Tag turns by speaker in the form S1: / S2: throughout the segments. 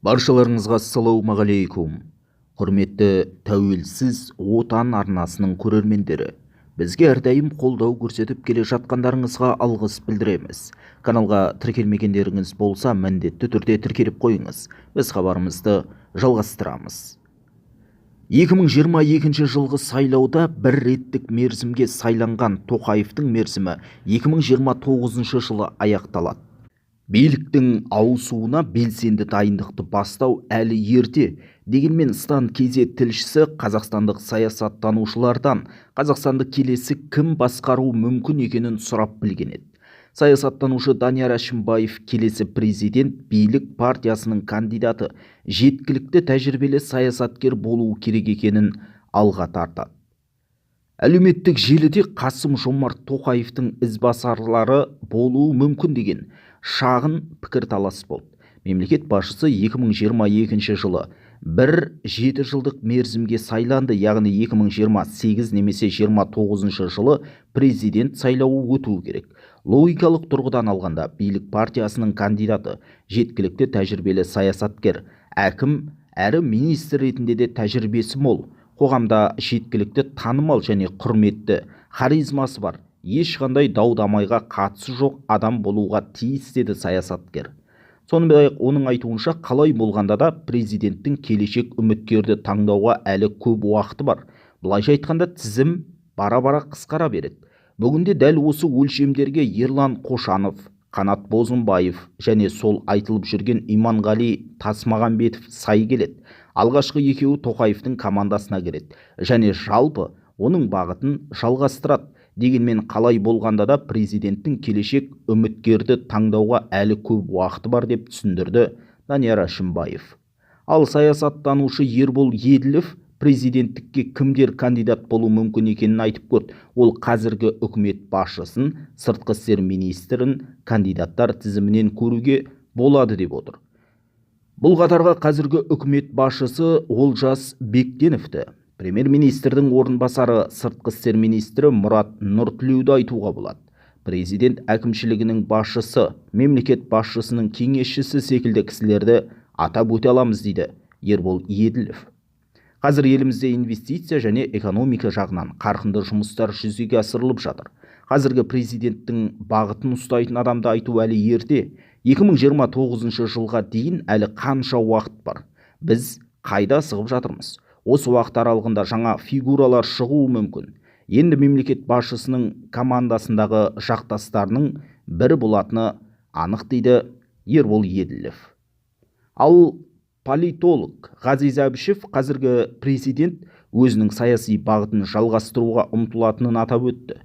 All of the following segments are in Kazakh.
S1: Баршаларыңызға ассалаумағалейкум. Құрметті тәуелсіз отан арнасының көрермендері, бізге әрдайым қолдау көрсетіп келе жатқандарыңызға алғыс білдіреміз. Каналға тіркелмегендеріңіз болса, міндетті түрде тіркеліп қойыңыз. Біз хабарымызды жалғастырамыз. 2022 жылғы сайлауда бір реттік мерзімге сайланған Тоқаевтың мерзімі 2029 жылы аяқталады. Биліктің ауысуына белсенді дайындықты бастау әлі ерте. Дегенмен Стан КЗ тілшісі қазақстандық саясаттанушылардан Қазақстанды келесі кім басқаруы мүмкін екенін сұрап білген еді. Саясаттанушы Данияр Әшімбаев келесі президент билік партиясының кандидаты, жеткілікті тәжірибелі саясаткер болуы керек екенін алға тартады. Әлеуметтік желіде Қасым-Жомарт Тоқаевтың ізбасарлары болуы мүмкін деген шағын пікірталас болды. Мемлекет басшысы 2022 жылы бір 7 жылдық мерзімге сайланды, яғни 2028 немесе 29 жылы президент сайлауы өтуі керек. Логикалық тұрғыдан алғанда билік партиясының кандидаты, жеткілікті тәжірибелі саясаткер, әкім әрі министр ретінде де тәжірибесі мол, қоғамда жеткілікті танымал және құрметті, харизмасы бар, ешқандай дау-дамайға қатысы жоқ адам болуға тиіс, деді саясаткер. Сонымен оның айтуынша, қалай болғанда да президенттің келешек үміткерді таңдауға әлі көп уақыты бар. Былайша айтқанда, тізім бара-бара қысқара береді. Бүгінде дәл осы өлшемдерге Ерлан Қошанов, Қанат Бозымбаев және сол айтылып жүрген Иманғали Тасмағамбетов сай келеді. Алғашқы екеуі Тоқаевтың командасына кіреді және жалпы оның бағытын жалғастырады. Дегенмен қалай болғанда да президенттің келешек үміткерді таңдауға әлі көп уақыты бар, деп түсіндірді Данияр Әшімбаев. Ал саясаттанушы Ербол Еділов президенттікке кімдер кандидат болу мүмкін екенін айтып көрді. Ол қазіргі үкімет басшысын, сыртқы істер министрін кандидаттар тізімінен көруге болады деп отыр. Бұл қатарға қазіргі үкімет басшысы Олжас Бектеновті, премьер-министрдің орынбасары сыртқы істер министрі Мұрат Нұртілеуді айтуға болады. Президент әкімшілігінің басшысы, мемлекет басшысының кеңесшісі секілді кісілерді атап өте аламыз, дейді Ербол Еділов. Қазір елімізде инвестиция және экономика жағынан қарқынды жұмыстар жүзеге асырылып жатыр. Қазіргі президенттің бағытын ұстайтын адамды айту әлі ерте. 2029 жылға дейін әлі қанша уақыт бар? Біз қайда асығып жатырмыз? Осы уақыт аралығында жаңа фигуралар шығуы мүмкін. Енді мемлекет басшысының командасындағы жақтастарының бірі болатыны анық, дейді Ербол Еділов. Ал политолог Ғазиз Әбішев қазіргі президент өзінің саяси бағытын жалғастыруға ұмтылатынын атап өтті.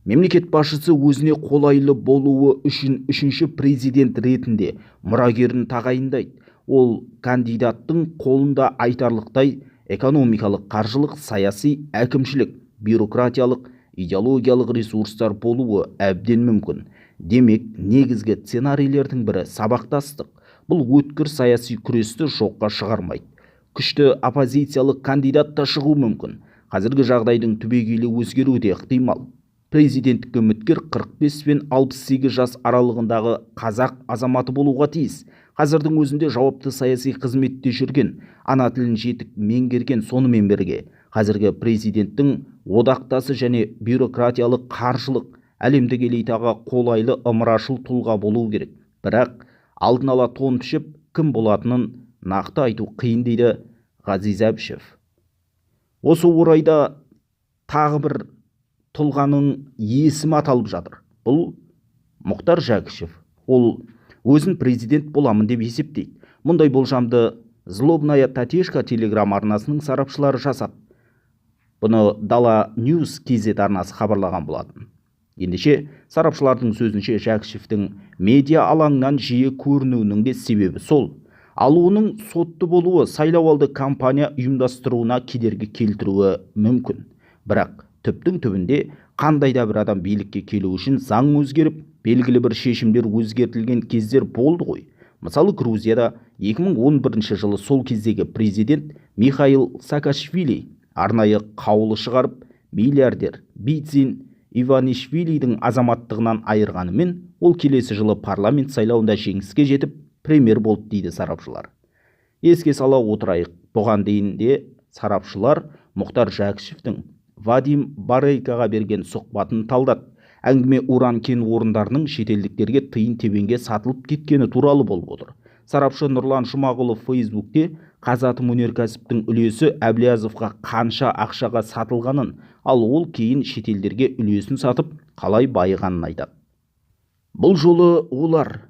S1: Мемлекет басшысы өзіне қолайлы болуы үшін үшінші президент ретінде мұрагерін тағайындайды. Ол кандидаттың қолында айтарлықтай экономикалық, қаржылық, саяси, әкімшілік, бюрократиялық, идеологиялық ресурстар болуы әбден мүмкін. Демек, негізгі сценарийлердің бірі сабақтастық. Бұл өткір саяси күресті жоққа шығармайды. Күшті оппозициялық кандидат та шығуы мүмкін. Қазіргі жағдайдың түбегейлі өзгеруі де ықтимал. Президенттік үміткер 45 пен 68 жас аралығындағы қазақ азаматы болуға тиіс. Қазірдің өзінде жауапты саяси қызметте жүрген, ана тілін жетік меңгерген, сонымен бірге қазіргі президенттің одақтасы және бюрократиялық, қаржылық, әлемдік элитаға қолайлы ымырашыл тұлға болу керек. Бірақ алдын ала тон пішіп, кім болатынын нақты айту қиын, дейді Ғазиз Әбішев. Осы орайда тағы бір тұлғаның есімі аталып жатыр. Бұл Мұхтар Жәкішев. Ол өзін президент боламын деп есептейді. Мұндай болжамды Злобная Татешка телеграм арнасының сарапшылары жасады. Бұны Дала Ньюс КЗ арнасы хабарлаған болатын. Ендеше сарапшылардың сөзінше Жәкішевтің медиа алаңнан жиі көрінуінің де себебі сол. Ал оның сотты болуы сайлауалды кампания ұйымдастыруына кедергі келтіруі мүмкін. Бірақ түптің түбінде қандай да бір адам билікке келу үшін заң өзгеріп, белгілі бір шешімдер өзгертілген кездер болды ғой. Мысалы, Грузияда 2011 жылы сол кездегі президент Михаил Саакашвили арнайы қаулы шығарып, миллиардер Бицин Иванишвилидің азаматтығынан айырғанымен, ол келесі жылы парламент сайлауында жеңіске жетіп, премьер болды, дейді сарапшылар. Еске сала отырайық, бұған дейін де сарапшылар Мұхтар Жәкішевтің Вадим Барейкаға берген сұхбатын талдады. Әңгіме уран кен орындарының шетелдіктерге тиын-тебенге сатылып кеткені туралы болып отыр. Сарапшы Нұрлан Жұмағұлов Фейсбукте Қазатомөнеркәсіптің үлесі Әблязовқа қанша ақшаға сатылғанын, ал ол кейін шетелдерге үлесін сатып қалай байығанын айтады. Бұл жолы олар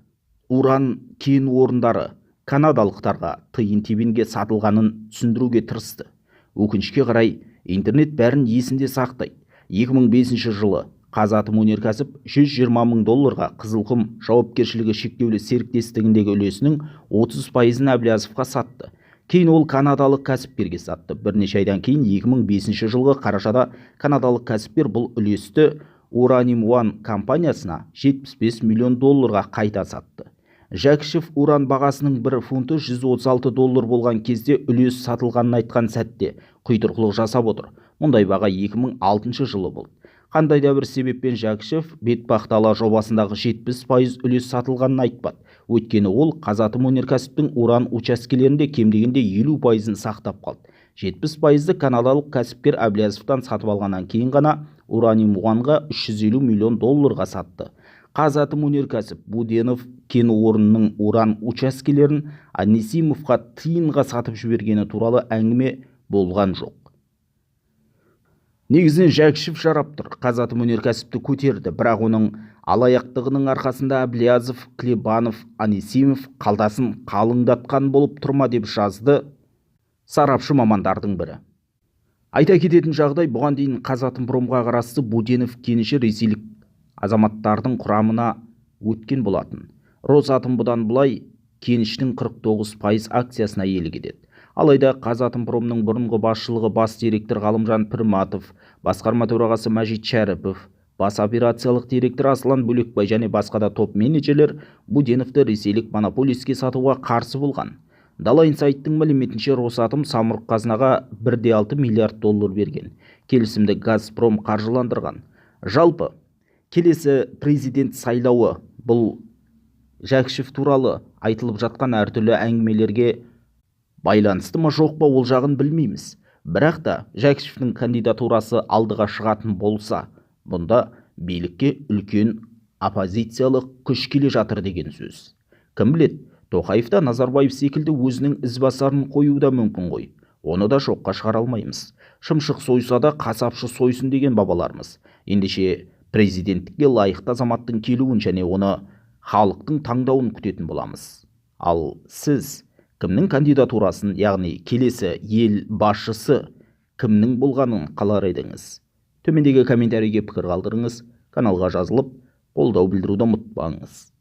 S1: уран кен орындары канадалықтарға тиын-тебенге сатылғанын түсіндіруге тырысты. Өкінішке қарай, интернет бәрін есінде сақтайды. 2005 жылы Қазатомөнеркәсіп $120,000 Қызылқұм жауапкершілігі шектеулі серіктестігіндегі үлесінің 30%-ын Әблязовқа сатты. Кейін ол канадалық кәсіпкерге сатты. Бірнеше айдан кейін 2005 жылғы қарашада канадалық кәсіпкер бұл үлесті Uranium One компаниясына $75 миллион қайта сатты. Жәкішев уран бағасының бір фунты $136 болған кезде үлес сатылғанын айтқан сәтте құйтырқылық жасап отыр. Мұндай баға 2006 жылы болды. Қандай да бір себеппен Жәкішев бетпақдала жобасындағы 70% үлес сатылғанын айтпады. Өйткені ол Қазатомөнеркәсіптің уран учаскелерінде кем дегенде 50%-ын сақтап қалды. 70%-ды канадалық кәсіпкер Әблязовтан сатып алғаннан кейін ғана Uranium One-ға $350 миллион сатты. Қазатомөнеркәсіп Буденов кен орнының уран учаскелерін Анисимовқа тиынға сатып жібергені туралы әңгіме болған жоқ. Негізінен Жәкішев жарап тұр, Қазатомөнеркәсіпті көтерді, бірақ оның алаяқтығының арқасында Әблязов, Клебанов, Анисимов қалдасын қалыңдатқан болып тұрма деп жазды сарапшы мамандардың бірі. Айта кететін жағдай, бұған дейін Қазатомпромға қарасты Буденов кеніші ресейлік азаматтардың құрамына өткен болатын. Росатом бұдан былай кеніштің 49% акциясына иелік етеді. Алайда Қазатомпромның бұрынғы басшылығы бас директор Ғалымжан Пірматов, басқарма төрағасы Мәжит Шәріпов, бас операциялық директор Аслан Бөлекбай және басқа да топ менеджерлер Буденовты ресейлік монополиске сатуға қарсы болған. Дала инсайттың мәліметінше Росатом самұрық қазынаға $1,6 миллиард берген. Келісімді Газпром қаржыландырған. Жалпы, келесі президент сайлауы бұл Жәкішев туралы айтылып жатқан әртүрлі әңгімелерге байланысты ма жоқ па, ол жағын білмейміз. Бірақ та Жәкішевтің кандидатурасы алдыға шығатын болса, бұнда билікке үлкен оппозициялық күш келе жатыр деген сөз. Кім біледі, Тоқаев та Назарбаев секілді өзінің ізбасарын қоюы да мүмкін ғой. Оны да жоққа шығара алмаймыз. Шымшық сойса да қасапшы сойсын деген бабаларымыз. Ендеше президенттікке лайықты азаматтың келуін және оны халықтың таңдауын күтетін боламыз. Ал сіз кімнің кандидатурасын, яғни келесі ел басшысы кімнің болғанын қалар едіңіз? Төмендегі комментарийге пікір қалдырыңыз, каналға жазылып, қолдау білдіруді ұмытпаңыз.